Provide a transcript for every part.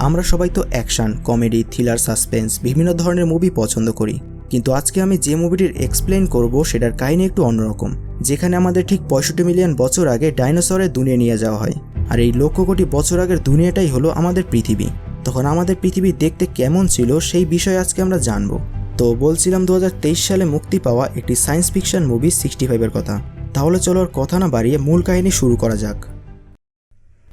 আমরা সবাই তো অ্যাকশন, কমেডি, থ্রিলার, সাসপেন্স বিভিন্ন ধরনের মুভি পছন্দ করি, কিন্তু আজকে আমি যে মুভিটির এক্সপ্লেইন করব সেটার কাহিনী একটু অন্যরকম, যেখানে আমাদের ঠিক 65 মিলিয়ন বছর আগে ডাইনোসরের দুনিয়া নিয়ে যাওয়া হয়। আর এই লক্ষ কোটি বছর আগের দুনিয়াটাই হলো আমাদের পৃথিবী। তখন আমাদের পৃথিবী দেখতে কেমন ছিল সেই বিষয়ে আজকে আমরা জানব। তো বলছিলাম 2023 সালে মুক্তি পাওয়া একটি সায়েন্স ফিকশন মুভি 65 কথা। তাহলে চলো আর কথা না বাড়িয়ে মূল কাহিনী শুরু করা যাক।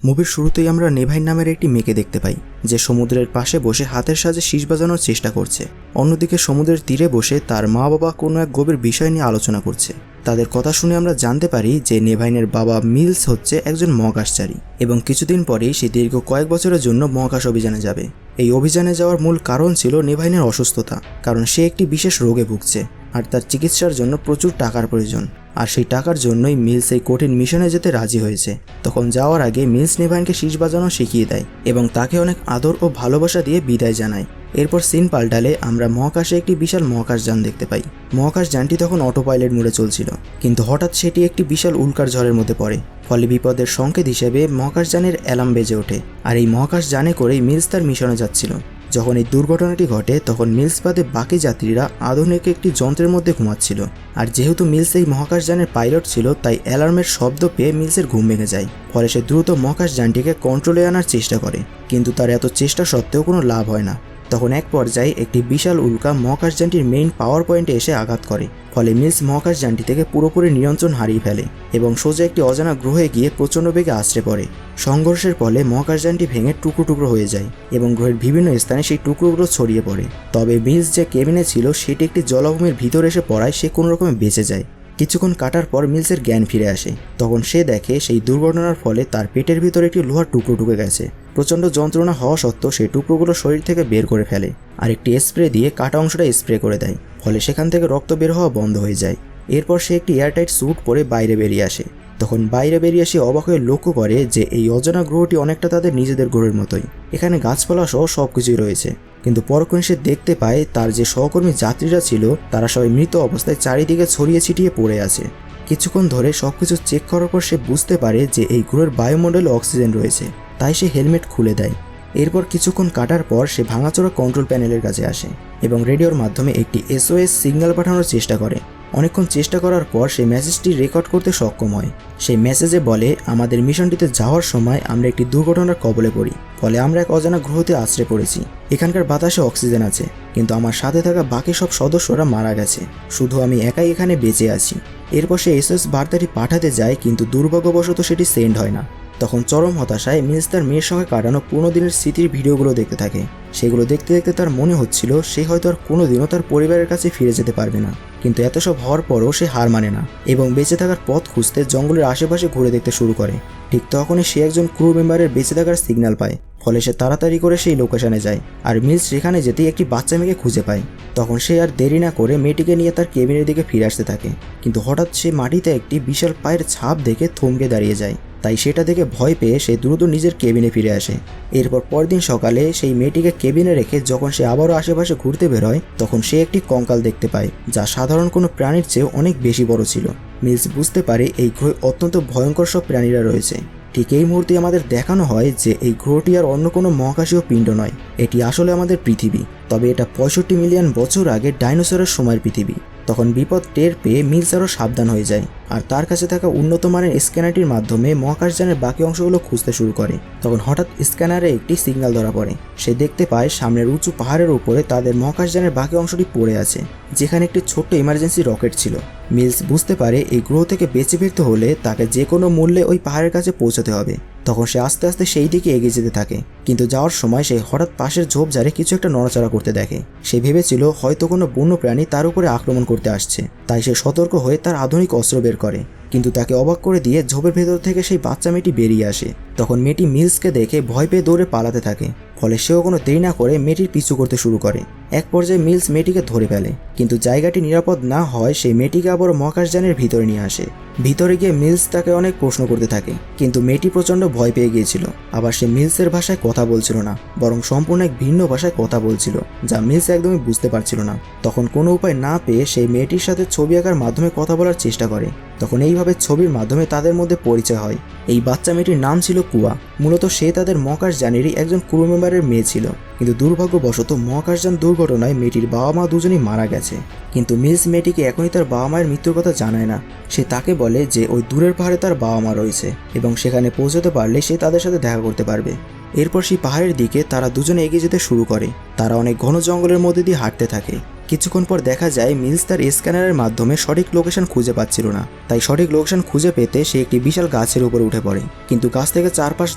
মুভির শুরুতেই আমরা নেভাইন নামের একটি মেয়েকে দেখতে পাই, যে সমুদ্রের পাশে বসে হাতের সাহায্যে শীষ বাজানোর চেষ্টা করছে। অন্যদিকে সমুদ্রের তীরে বসে তার মা বাবা কোনো এক গভীর বিষয় নিয়ে আলোচনা করছে। তাদের কথা শুনে আমরা জানতে পারি যে নেভাইনের বাবা মিলস হচ্ছে একজন মহাকাশচারী, এবং কিছুদিন পরেই সে দীর্ঘ কয়েক বছরের জন্য মহাকাশ অভিযানে যাবে। এই অভিযানে যাওয়ার মূল কারণ ছিল নেভাইনের অসুস্থতা, কারণ সে একটি বিশেষ রোগে ভুগছে আর তার চিকিৎসার জন্য প্রচুর টাকার প্রয়োজন। আর সেই টাকার জন্যই মিলস এই কঠিন মিশনে যেতে রাজি হয়েছে। তখন যাওয়ার আগে মিলস নেভাইনকে শীষ বাজানো শিখিয়ে দেয় এবং তাকে অনেক আদর ও ভালোবাসা দিয়ে বিদায় জানায়। এরপর সিন পাল্টালে আমরা মহাকাশে একটি বিশাল মহাকাশযান দেখতে পাই। মহাকাশযানটি তখন অটো পাইলট মোডে চলছিল, কিন্তু হঠাৎ সেটি একটি বিশাল উল্কার ঝড়ের মধ্যে পড়ে। ফলে বিপদের সংকেত হিসেবে মহাকাশযানের অ্যালার্ম বেজে ওঠে। আর এই মহাকাশযানে করেই মিলস তার মিশনে যাচ্ছিল। যখন এই দুর্ঘটনাটি ঘটে তখন মিলস বাদে বাকি যাত্রীরা আধুনিক একটি যন্ত্রের মধ্যে ঘুমাচ্ছিল। আর যেহেতু মিলস এই মহাকাশযানের পাইলট ছিল, তাই অ্যালার্মের শব্দ পেয়ে মিলসের ঘুম ভেঙে যায়। ফলে সে দ্রুত মহাকাশযানটিকে কন্ট্রোলে আনার চেষ্টা করে, কিন্তু তার এত চেষ্টা সত্ত্বেও কোনো লাভ হয় না। তখন এক পর্যায়ে একটি বিশাল উল্কা মহাকাশযানটির মেইন পাওয়ার পয়েন্টে এসে আঘাত করে। ফলে মিলস মহাকাশযানটি থেকে পুরোপুরি নিয়ন্ত্রণ হারিয়ে ফেলে এবং সোজা একটি অজানা গ্রহে গিয়ে প্রচণ্ড বেগে আছড়ে পড়ে। সংঘর্ষের ফলে মহাকাশযানটি ভেঙে টুকরো টুকরো হয়ে যায় এবং গ্রহের বিভিন্ন স্থানে সেই টুকরোগুলো ছড়িয়ে পড়ে। তবে মিলস যে কেবিনে ছিল সেটি একটি জলাভূমির ভিতরে এসে পড়ায় সে কোনো রকমে বেঁচে যায়। কিছুক্ষণ কাটার পর মিলসের জ্ঞান ফিরে আসে। তখন সে দেখে সেই দুর্ঘটনার ফলে তার পেটের ভিতরে একটি লোহার টুকরো ঢুকে গেছে। প্রচণ্ড যন্ত্রণা হওয়া সত্ত্বেও সেই টুকরোগুলো শরীর থেকে বের করে ফেলে আর একটি স্প্রে দিয়ে কাটা অংশটা স্প্রে করে দেয়। ফলে সেখান থেকে রক্ত বের হওয়া বন্ধ হয়ে যায়। এরপর সে একটি এয়ারটাইট স্যুট পরে বাইরে বেরিয়ে আসে। তখন বাইরে বেরিয়ে সে অবাক হয়ে লক্ষ্য করে যে এই অজানা গ্রহটি অনেকটা তাদের নিজেদের গ্রহের মতোই। এখানে গাছপালা সহ সবকিছুই রয়েছে। কিন্তু পরক্ষণে সে দেখতে পায় তার যে সহকর্মী যাত্রীরা ছিল তারা সবাই মৃত অবস্থায় চারিদিকে ছড়িয়ে ছিটিয়ে পড়ে আছে। কিছুক্ষণ ধরে সবকিছু চেক করার পর সে বুঝতে পারে যে এই গ্রহের বায়ুমণ্ডলে অক্সিজেন রয়েছে, তাই সে হেলমেট খুলে দেয়। এরপর কিছুক্ষণ কাটার পর সে ভাঙাচোরা কন্ট্রোল প্যানেলের কাছে আসে এবং রেডিওর মাধ্যমে একটি SOS সিগন্যাল পাঠানোর চেষ্টা করে। অনেকক্ষণ চেষ্টা করার পর সেই মেসেজটি রেকর্ড করতে সক্ষম হয়। সেই মেসেজে বলে, আমাদের মিশনটিতে যাওয়ার সময় আমরা একটি দুর্ঘটনার কবলে পড়ি, ফলে আমরা এক অজানা গ্রহতে আছড়ে পড়েছি। এখানকার বাতাসে অক্সিজেন আছে, কিন্তু আমার সাথে থাকা বাকি সব সদস্যরা মারা গেছে, শুধু আমি একাই এখানে বেঁচে আছি। এরপর সে SOS বার্তাটি পাঠাতে যায়, কিন্তু দুর্ভাগ্যবশত সেটি সেন্ড হয় না। তখন চরম হতাশায় মিলস তার মেয়ের সঙ্গে কাটানো পুরোনো দিনের স্মৃতির ভিডিওগুলো দেখতে থাকে। সেগুলো দেখতে দেখতে তার মনে হচ্ছিল সে হয়তো আর কোনোদিনও তার পরিবারের কাছে ফিরে যেতে পারবে না। কিন্তু এত সব হওয়ার পরও সে হার মানে না এবং বেঁচে থাকার পথ খুঁজতে জঙ্গলের আশেপাশে ঘুরে দেখতে শুরু করে। ঠিক তখনই সে একজন ক্রু মেম্বারের বেঁচে থাকার সিগন্যাল পায়। ফলে সে তাড়াতাড়ি করে সেই লোকেশনে যায় আর মিলস সেখানে যেতেই একটি বাচ্চা মেয়েকে খুঁজে পায়। তখন সে আর দেরি না করে মেয়েটিকে নিয়ে তার কেবিনের দিকে ফিরে আসতে থাকে, কিন্তু হঠাৎ সে মাটিতে একটি বিশাল পায়ের ছাপ দেখে থমকে দাঁড়িয়ে যায়। তাই সেটা দেখে ভয় পেয়ে সে দ্রুত নিজের কেবিনে ফিরে আসে। এরপর পরদিন সকালে সেই মেয়েটিকে কেবিনে রেখে যখন সে আবারও আশেপাশে ঘুরতে বেরোয় তখন সে একটি কঙ্কাল দেখতে পায়, যা সাধারণ কোনো প্রাণীর চেয়ে অনেক বেশি বড় ছিল। মিলস বুঝতে পারে এই গ্রহে অত্যন্ত ভয়ঙ্কর সব প্রাণীরা রয়েছে। ঠিক এই মুহূর্তে আমাদের দেখানো হয় যে এই গ্রহটি আর অন্য কোনো মহাকাশীয় পিণ্ড নয়, এটি আসলে আমাদের পৃথিবী। তবে এটা 65 মিলিয়ন বছর আগে ডাইনোসরের সময়ের পৃথিবী। তখন বিপদ টের পেয়ে মিলস আরও সাবধান হয়ে যায় আর তার কাছে থাকা উন্নত মানের স্ক্যানারটির মাধ্যমে মহাকাশযানের বাকি অংশগুলো খুঁজতে শুরু করে। তখন হঠাৎ স্ক্যানারে একটি সিগন্যাল ধরা পড়ে। সে দেখতে পায় সামনের উঁচু পাহাড়ের উপরে তাদের মহাকাশযানের বাকি অংশটি পড়ে আছে, যেখানে একটি ছোট্ট ইমার্জেন্সি রকেট ছিল। মিলস বুঝতে পারে এই গ্রহ থেকে বেঁচে ফিরতে হলে তাকে যে কোনো মূল্যে ওই পাহাড়ের কাছে পৌঁছাতে হবে। তখন সে আস্তে আস্তে সেই দিকে এগিয়ে যেতে থাকে, কিন্তু যাওয়ার সময় সে হঠাৎ পাশের ঝোপঝাড়ে কিছু একটা নড়াচড়া করতে দেখে। সে ভেবেছিল হয়তো কোনো বন্য প্রাণী তার উপরে আক্রমণ করতে আসছে, তাই সে সতর্ক হয়ে তার আধুনিক অস্ত্র বের করে। কিন্তু তাকে অবাক করে দিয়ে ঝোপের ভেতর থেকে সেই বাচ্চা মেয়েটি বেরিয়ে আসে। তখন মেয়েটি মিলসকে দেখে ভয় পেয়ে দৌড়ে পালাতে থাকে। ফলে সেও কোনো দেরি না করে মেয়েটির পিছু করতে শুরু করে। এক পর্যায়ে মিলস মেয়েটিকে ধরে ফেলে, কিন্তু জায়গাটি নিরাপদ না হয় সেই মেয়েটিকে আবার মহাকাশযানের ভিতরে নিয়ে আসে। ভিতরে গিয়ে মিলস তাকে অনেক প্রশ্ন করতে থাকে, কিন্তু মেয়েটি প্রচণ্ড ভয় পেয়ে গিয়েছিল। আবার সে মিলসের ভাষায় কথা বলছিল না, বরং সম্পূর্ণ এক ভিন্ন ভাষায় কথা বলছিল, যা মিলস একদমই বুঝতে পারছিল না। তখন কোনো উপায় না পেয়ে সেই মেয়েটির সাথে ছবি আঁকার মাধ্যমে কথা বলার চেষ্টা করে। তখন এইভাবে ছবির মাধ্যমে তাদের মধ্যে পরিচয় হয়। এই বাচ্চা মেয়েটির নাম ছিল কুয়া। মূলত সে তাদের মহাকাশযানেরই একজন ক্রু মেম্বার পরিবারের মেয়ে ছিল, কিন্তু দুর্ভাগ্যবশত মহাকাশযান দুর্ঘটনায় মেয়েটির বাবা মা দুজনেই মারা গেছে। কিন্তু মিলস মেয়েটিকে এখনই তার বাবা মায়ের মৃত্যুর কথা জানায় না। সে তাকে বলে যে ওই দূরের পাহাড়ে তার বাবা মা রয়েছে এবং সেখানে পৌঁছতে পারলে সে তাদের সাথে দেখা করতে পারবে। এরপর সেই পাহাড়ের দিকে তারা দুজনে এগিয়ে যেতে শুরু করে। তারা অনেক ঘন জঙ্গলের মধ্যে দিয়ে হাঁটতে থাকে। কিছুক্ষণ পর দেখা যায় মিলস তার স্ক্যানারের মাধ্যমে সঠিক লোকেশন খুঁজে পাচ্ছিল না। তাই সঠিক লোকেশন খুঁজে পেতে সে একটি বিশাল গাছের উপরে উঠে পড়ে, কিন্তু গাছ থেকে চারপাশ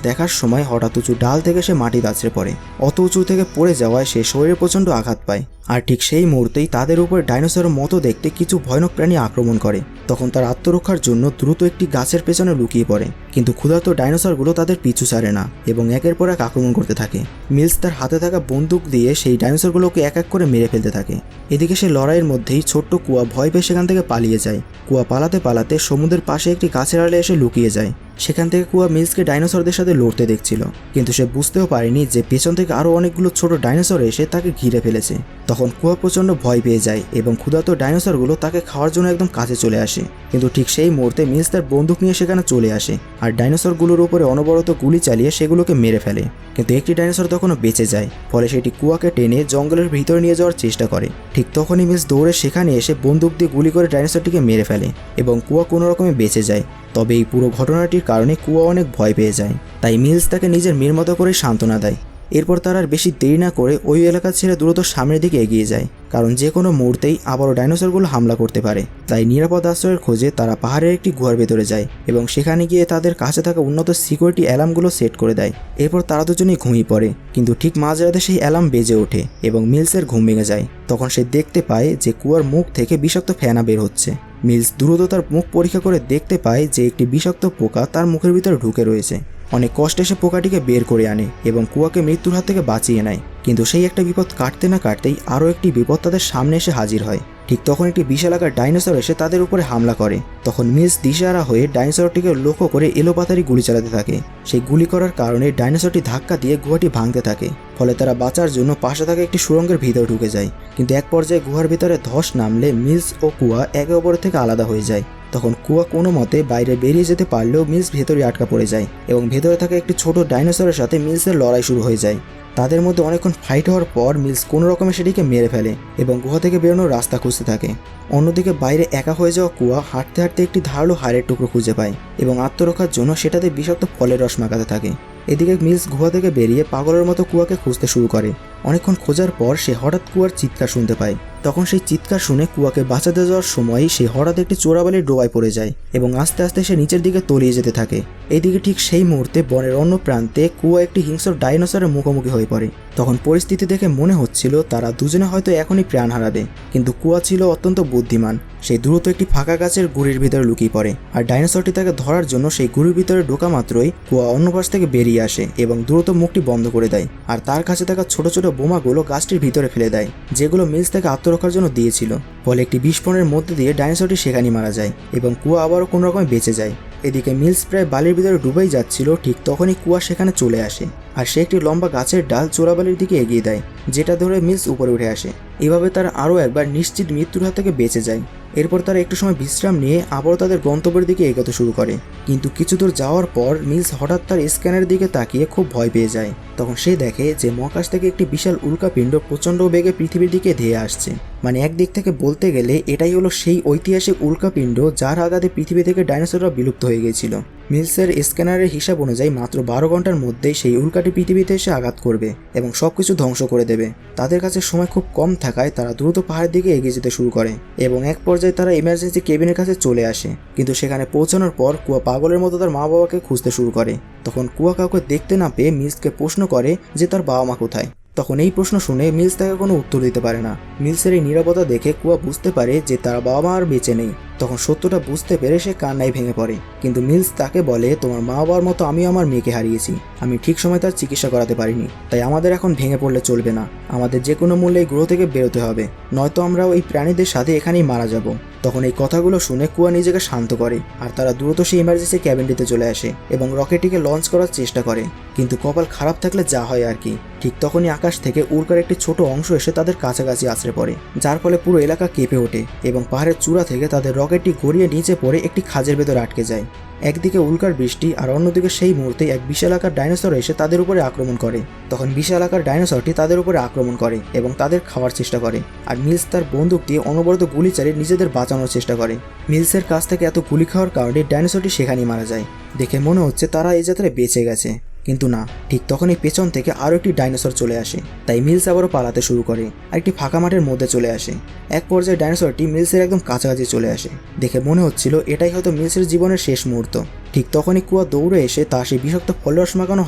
দেখার সময় হঠাৎ উঁচু ডাল থেকে সে মাটি আছড়ে পড়ে। অত উঁচু থেকে পড়ে যাওয়ায় সে শরীরে প্রচণ্ড আঘাত পায়। আর ঠিক সেই মুহূর্তেই তাদের উপর ডাইনোসরের মতো দেখতে কিছু ভয়ানক প্রাণী আক্রমণ করে। তখন তার আত্মরক্ষার জন্য দ্রুত একটি গাছের পেছনে লুকিয়ে পড়ে, কিন্তু ক্ষুধার্ত ডাইনোসরগুলো তাদের পিছু ছাড়ে না এবং একের পর এক আক্রমণ করতে থাকে। মিলস তার হাতে থাকা বন্দুক দিয়ে সেই ডাইনোসরগুলোকে এক এক করে মেরে ফেলতে থাকে। এদিকে সে লড়াইয়ের মধ্যেই ছোট্ট কুয়া ভয় পেয়ে সেখান থেকে পালিয়ে যায়। কুয়া পালাতে পালাতে সমুদ্রের পাশে একটি গাছের আড়ালে এসে লুকিয়ে যায়। সেখান থেকে কুয়া মিলসকে ডাইনোসরদের সাথে লড়তে দেখছিল, কিন্তু সে বুঝতেও পারেনি যে পেছন থেকে আরও অনেকগুলো ছোট ডাইনোসর এসে তাকে ঘিরে ফেলেছে। তখন কুয়া প্রচণ্ড ভয় পেয়ে যায় এবং ক্ষুধার্ত ডাইনোসরগুলো তাকে খাওয়ার জন্য একদম কাছে চলে আসে। কিন্তু ঠিক সেই মুহূর্তে মিলস তার বন্দুক নিয়ে সেখানে চলে আসে আর ডাইনোসরগুলোর উপরে অনবরত গুলি চালিয়ে সেগুলোকে মেরে ফেলে। কিন্তু একটি ডাইনোসর তখনও বেঁচে যায়, ফলে সেটি কুয়াকে টেনে জঙ্গলের ভিতরে নিয়ে যাওয়ার চেষ্টা করে। ঠিক তখনই মিলস দৌড়ে সেখানে এসে বন্দুক দিয়ে গুলি করে ডাইনোসরটিকে মেরে ফেলে এবং কুয়া কোনো রকমে বেঁচে যায়। তবে এই পুরো ঘটনাটির কারণে কুয়া অনেক ভয় পেয়ে যায়। তাই মিলস তাকে নিজের মেয়ের মতো করে সান্ত্বনা দেয়। এরপর তারা আর বেশি দেরি না করে ওই এলাকা ছেড়ে দ্রুত সামনের দিকে এগিয়ে যায়, কারণ যে কোনো মুহূর্তেই আবারও ডাইনোসরগুলো হামলা করতে পারে। তাই নিরাপদ আশ্রয়ের খোঁজে তারা পাহাড়ের একটি গুহার ভেতরে যায় এবং সেখানে গিয়ে তাদের কাছে থাকা উন্নত সিকিউরিটি অ্যালার্মগুলো সেট করে দেয়। এরপর তারা দুজনেই ঘুমিয়ে পড়ে, কিন্তু ঠিক মাঝরাতে সেই অ্যালার্ম বেজে ওঠে এবং মিলসের ঘুম ভেঙে যায়। তখন সে দেখতে পায় যে কুয়ার মুখ থেকে বিষাক্ত ফেনা বের হচ্ছে। মিলস দ্রুত তার মুখ পরীক্ষা করে দেখতে পায় যে একটি বিষাক্ত পোকা তার মুখের ভিতরে ঢুকে রয়েছে। অনেক কষ্টে সে পোকাটিকে বের করে আনে এবং কুয়াকে মৃত্যুর হাত থেকে বাঁচিয়ে নেয়। কিন্তু সেই একটা বিপদ কাটতে না কাটতেই আরও একটি বিপদ তাদের সামনে এসে হাজির হয়। ঠিক তখন একটি বিশাল আকার ডাইনোসর এসে তাদের উপরে হামলা করে। তখন মিলস দিশেহারা হয়ে ডাইনোসরটিকে লক্ষ্য করে এলোপাতাড়ি গুলি চালাতে থাকে। সেই গুলি করার কারণে ডাইনোসরটি ধাক্কা দিয়ে গুহাটি ভাঙতে থাকে, ফলে তারা বাঁচার জন্য পাশে থাকা একটি সুড়ঙ্গের ভিতরে ঢুকে যায়। কিন্তু এক পর্যায়ে গুহার ভিতরে ধস নামলে মিলস ও কুয়া একে অপরের থেকে আলাদা হয়ে যায়। তখন কুয়া কোনো মতে বাইরে বেরিয়ে যেতে পারলেও মিলস ভেতরে আটকা পড়ে যায় এবং ভেতরে থাকা একটি ছোট ডাইনোসরের সাথে মিলসের লড়াই শুরু হয়ে যায়। তাদের মধ্যে অনেকক্ষণ ফাইট হওয়ার পর মিলস কোনো রকমে সেটিকে মেরে ফেলে এবং গুহা থেকে বেরোনোর রাস্তা খুঁজতে থাকে। অন্যদিকে বাইরে একা হয়ে যাওয়া কুয়া হাঁটতে হাঁটতে একটি ধারালো হাড়ের টুকরো খুঁজে পায় এবং আত্মরক্ষার জন্য সেটাতে বিষাক্ত ফলের রস মাখাতে থাকে। এদিকে মিলস গুহা থেকে বেরিয়ে পাগলের মতো কুয়াকে খুঁজতে শুরু করে। অনেকক্ষণ খোঁজার পর সে হঠাৎ কুয়ার চিৎকার শুনতে পায়। তখন সেই চিৎকার শুনে কুয়াকে বাঁচাতে যাওয়ার সময় সে হঠাৎ একটি চোরাবালির ডোবায় পড়ে যায় এবং আস্তে আস্তে সে নিচের দিকে তলিয়ে যেতে থাকে। এইদিকে ঠিক সেই মুহূর্তে বনের অন্য প্রান্তে কুয়া একটি হিংস্র ডাইনোসরের মুখোমুখি হয়ে পড়ে। তখন পরিস্থিতি দেখে মনে হচ্ছিল তারা দুজনে হয়তো এখনই প্রাণ হারাবে, কিন্তু কুয়া ছিল অত্যন্ত বুদ্ধিমান। সেই দ্রুত একটি ফাঁকা গাছের গুড়ির ভিতরে লুকিয়ে পড়ে আর ডাইনোসরটি তাকে ধরার জন্য সেই গুড়ির ভিতরে ঢোকা মাত্রই কুয়া অন্য পাশ থেকে বেরিয়ে আসে এবং দ্রুত মুখটি বন্ধ করে দেয় আর তার কাছে থাকা ছোট ছোট বোমাগুলো গাছটির ভিতরে ফেলে দেয়, যেগুলো মিলস তাকে আত্মরক্ষার জন্য দিয়েছিল। ফলে একটি বিস্ফোরণের মধ্যে দিয়ে ডাইনোসরটি সেখানেই মারা যায় এবং কুয়া আবারও কোনো রকমে বেঁচে যায়। এদিকে মিলস প্রায় বালির ভিতরে ডুবেই যাচ্ছিল, ঠিক তখনই কুয়া সেখানে চলে আসে আর সে একটি লম্বা গাছের ডাল চোরাবালির দিকে এগিয়ে দেয়, যেটা ধরে মিলস উপরে উঠে আসে। এভাবে তারা আরও একবার নিশ্চিত মৃত্যুর হাত থেকে বেঁচে যায়। এরপর তারা একটু সময় বিশ্রাম নিয়ে আবারও তাদের গন্তব্যের দিকে এগোতে শুরু করে। কিন্তু কিছু দূর যাওয়ার পর মিলস হঠাৎ তার স্ক্যানের দিকে তাকিয়ে খুব ভয় পেয়ে যায়। তখন সে দেখে যে মহাকাশ থেকে একটি বিশাল উল্কাপিণ্ড প্রচণ্ড বেগে পৃথিবীর দিকে ধেয়ে আসছে। মানে একদিক থেকে বলতে গেলে এটাই হলো সেই ঐতিহাসিক উল্কাপিণ্ড যার আঘাতে পৃথিবী থেকে ডাইনোসররা বিলুপ্ত হয়ে গিয়েছিল। মিলসের স্ক্যানারের হিসাব অনুযায়ী মাত্র 12 ঘন্টার মধ্যেই সেই উল্কাটি পৃথিবীতে এসে আঘাত করবে এবং সবকিছু ধ্বংস করে দেবে। তাদের কাছে সময় খুব কম থাকায় তারা দ্রুত পাহাড়ের দিকে এগিয়ে যেতে শুরু করে এবং এক পর্যায়ে তারা ইমার্জেন্সি কেবিনের কাছে চলে আসে। কিন্তু সেখানে পৌঁছানোর পর কুয়া পাগলের মতো তার মা বাবাকে খুঁজতে শুরু করে। তখন কুয়া কাউকে দেখতে না পেয়ে মিলসকে প্রশ্ন করে যে তার বাবা মা কোথায়। তখন এই প্রশ্ন শুনে মিলস তাকে কোনো উত্তর দিতে পারে না। মিলসের এই নীরবতা দেখে কুয়া বুঝতে পারে যে তার বাবা মা আর বেঁচে নেই। তখন সত্যটা বুঝতে পেরে সে কান্নায় ভেঙে পড়ে, কিন্তু মিলস তাকে বলে তোমার মা বাবার মতো আমিও আমার মেয়েকে হারিয়েছি। আমি ঠিক সময় তার চিকিৎসা করাতে পারিনি, তাই আমাদের এখন ভেঙে পড়লে চলবে না। আমাদের যে কোনো মূল্যে এই গ্রহ থেকে বেরোতে হবে, নয়তো আমরা ওই প্রাণীদের সাথে এখানেই মারা যাব। তখন এই কথাগুলো শুনে কুয়া নিজেকে শান্ত করে আর তারা দ্রুত সেই ইমার্জেন্সি ক্যাবিনটিতে চলে আসে এবং রকেটটিকে লঞ্চ করার চেষ্টা করে। কিন্তু কপাল খারাপ থাকলে যা হয় আর কি, ঠিক তখনই আকাশ থেকে উল্কার একটি ছোট অংশ এসে তাদের কাছাকাছি আছড়ে পড়ে, যার ফলে পুরো এলাকা কেঁপে ওঠে এবং পাহাড়ের চূড়া থেকে তাদের রকেটটি গড়িয়ে নিচে পড়ে একটি খাঁজের ভেতরে আটকে যায়। একদিকে উল্কার বৃষ্টি আর অন্যদিকে সেই মুহূর্তে এক বিশাল আকার ডাইনোসর এসে তাদের উপরে আক্রমণ করে। তখন বিশাল আকার ডাইনোসরটি তাদের উপরে আক্রমণ করে এবং তাদের খাওয়ার চেষ্টা করে। আর মিলস তার বন্দুক দিয়ে অনবরত গুলি চালিয়ে নিজেদের বাঁচানোর চেষ্টা করে। মিলসের কাছ থেকে এত গুলি খাওয়ার কারণে ডাইনোসরটি সেখানেই মারা যায়। দেখে মনে হচ্ছে তারা এই যাত্রায় বেঁচে গেছে, কিন্তু না, ঠিক তখনই পেছন থেকে আরও একটি ডাইনোসর চলে আসে। তাই মিলস আবারও পালাতে শুরু করে আর একটি ফাঁকা মাঠের মধ্যে চলে আসে। এক পর্যায়ে ডাইনোসরটি মিলসের একদম কাছাকাছি চলে আসে। দেখে মনে হচ্ছিল এটাই হয়তো মিলসের জীবনের শেষ মুহূর্ত। ঠিক তখনই কুয়া দৌড়ে এসে তার সেই বিষাক্ত ফলরস মাখানো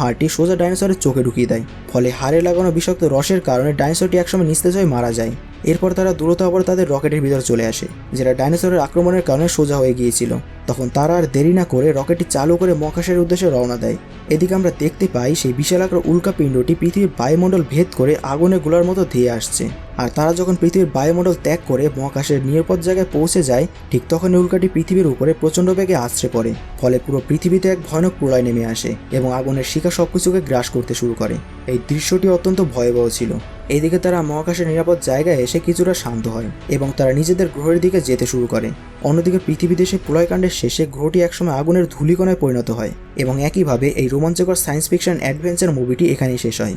হাড়টি সোজা ডাইনোসরের চোখে ঢুকিয়ে দেয়। ফলে হাড়ে লাগানো বিষাক্ত রসের কারণে ডাইনোসরটি একসময় নিস্তেজ হয়ে মারা যায়। এরপর তারা দ্রুত আবার তাদের রকেটের ভিতর চলে আসে, যেটা ডাইনোসরের আক্রমণের কারণে সোজা হয়ে গিয়েছিল। তখন তারা আর দেরি না করে রকেটটি চালু করে মহাকাশের উদ্দেশ্যে রওনা দেয়। এদিকে আমরা দেখতে পাই সেই বিশালাকার উল্কাপিণ্ডটি পৃথিবীর বায়ুমণ্ডল ভেদ করে আগুনের গোলার মতো ধেয়ে আসছে। আর তারা যখন পৃথিবীর বায়ুমণ্ডল ত্যাগ করে মহাকাশের নিরাপদ জায়গায় পৌঁছে যায়, ঠিক তখনই উল্কাটি পৃথিবীর উপরে প্রচণ্ড বেগে আছড়ে পড়ে। ফলে পুরো পৃথিবীতে এক ভয়ানক প্রলয় নেমে আসে এবং আগুনের শিখা সবকিছুকে গ্রাস করতে শুরু করে। এই দৃশ্যটি অত্যন্ত ভয়াবহ ছিল। এইদিকে তারা মহাকাশের নিরাপদ জায়গায় এসে কিছুটা শান্ত হয় এবং তারা নিজেদের গ্রহের দিকে যেতে শুরু করে। অন্যদিকে পৃথিবীতে সে প্রলয়কাণ্ডের শেষে গ্রহটি একসময় আগুনের ধূলিকণায় পরিণত হয় এবং একইভাবে এই রোমাঞ্চকর সায়েন্স ফিকশন অ্যাডভেঞ্চার মুভিটি এখানেই শেষ হয়।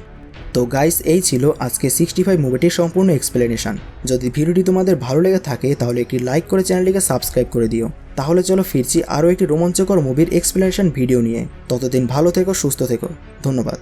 তো গাইস, এই ছিল আজকে 65 মুভিটির সম্পূর্ণ এক্সপ্লেনেশন। যদি ভিডিওটি তোমাদের ভালো লেগে থাকে তাহলে একটি লাইক করে চ্যানেলটিকে সাবস্ক্রাইব করে দিও। তাহলে চলো ফিরছি আরও একটি রোমাঞ্চকর মুভির এক্সপ্লেনেশন ভিডিও নিয়ে। ততদিন ভালো থেকো, সুস্থ থেকো। ধন্যবাদ।